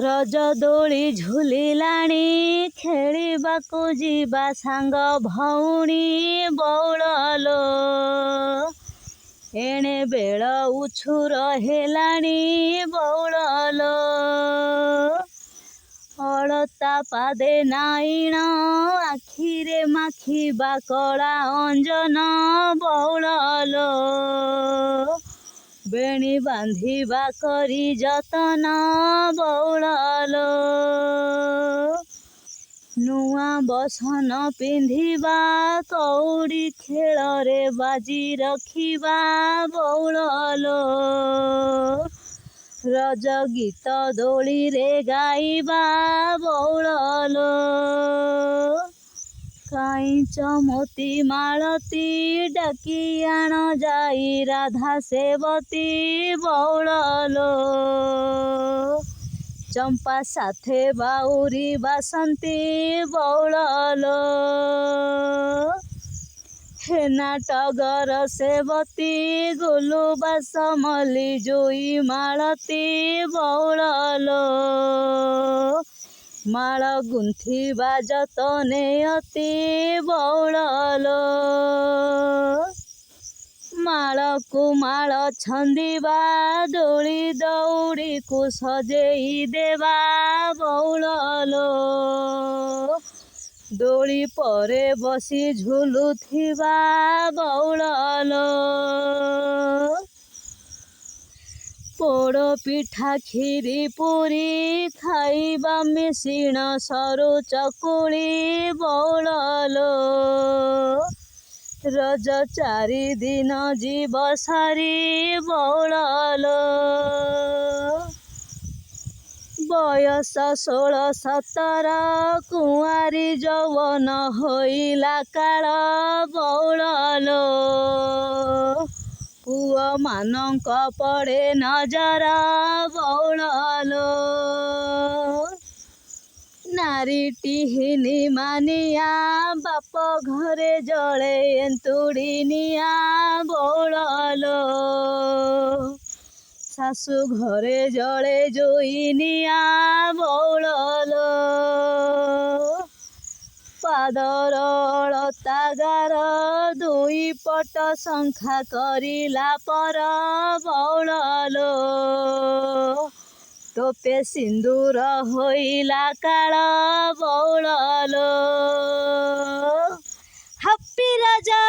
ରଜ ଦୋଳି ଝୁଲିଲାଣି ଖେଳିବାକୁ ଯିବା ସାଙ୍ଗ ଭଉଣୀ ବଉଳଲୋ। ଏଣେ ବେଳ ଉଛୁର ହେଲାଣି ବଉଳଲୋ। ଅଳତା ପାଦେ ନାଇଣ ଆଖିରେ ମାଖିବା କଳା ଅଞ୍ଜନ ବଉଳଲୋ। ବେଣୀ ବାନ୍ଧିବା କରି ଯତନ ବଉଳଲୋ। ନୂଆ ବସନ ପିନ୍ଧିବା କଉଡ଼ି ଖେଳରେ ବାଜି ରଖିବା ବଉଳଲୋ। ରଜ ଗୀତ ଦୋଳିରେ ଗାଇବା ବଉଳଲୋ। କାଇଁଚ ମୋତି ମାଳତୀ ଡାକି ଆଣ ଯାଇ ରାଧା ସେବତୀ ବଉଳଲୋ। ଚମ୍ପା ସାଥେ ବାଉରି ବାସନ୍ତୀ ବଉଳଲୋ। ହେନା ଟଗର ସେବତୀ ଗୁଲୁ ବାସମଲ୍ଲୀ ଜୁଇ ମାଳତୀ ବଉଳଲୋ। ମାଳ ଗୁନ୍ଥିବା ଯତନେ ଅତି ବଉଳଲୋ। ମାଳକୁ ମାଳ ଛନ୍ଦିବା ଦୋଳି ଦଉଡ଼ିକୁ ସଜେଇ ଦେବା ବଉଳଲୋ। ଦୋଳି ପରେ ବସି ଝୁଲୁଥିବା ବଉଳଲୋ। ପୋଡ଼ ପିଠା କ୍ଷୀରି ପୁରୀ ଖାଇବା ମିଶିଣ ସରୁ ଚକୁଳି ବଉଳଲୋ। ରଜ 4 ଦିନ ଯିବ ସାରି ବଉଳଲୋ। ବୟସ 16 17 କୁଆଁରୀ ଯୌବନ ହୋଇଲା କାଳ ବଉଳଲୋ। ପୁଅମାନଙ୍କ ପଡ଼େ ନଜର ବଉଳଲୋ। ନାରୀଟିହିନି ମାନିଆ ବାପ ଘରେ ଜଳେ ଏନ୍ତୁଡ଼ି ନିଆଁ ବଉଳଲୋ। ଶାଶୁ ଘରେ ଜଳେ ଜୁଇ ନିଆଁ ବଉଳଲୋ। ପାଦର ଅଳତା ଗାର ଦୁଇ ପଟ ଶଙ୍ଖା କରିଲା ପର ବଉଳଲୋ। ତୋପେ ସିନ୍ଦୁର ହୋଇଲା କାଳ ବଉଳଲୋ। ହାପି ରଜ।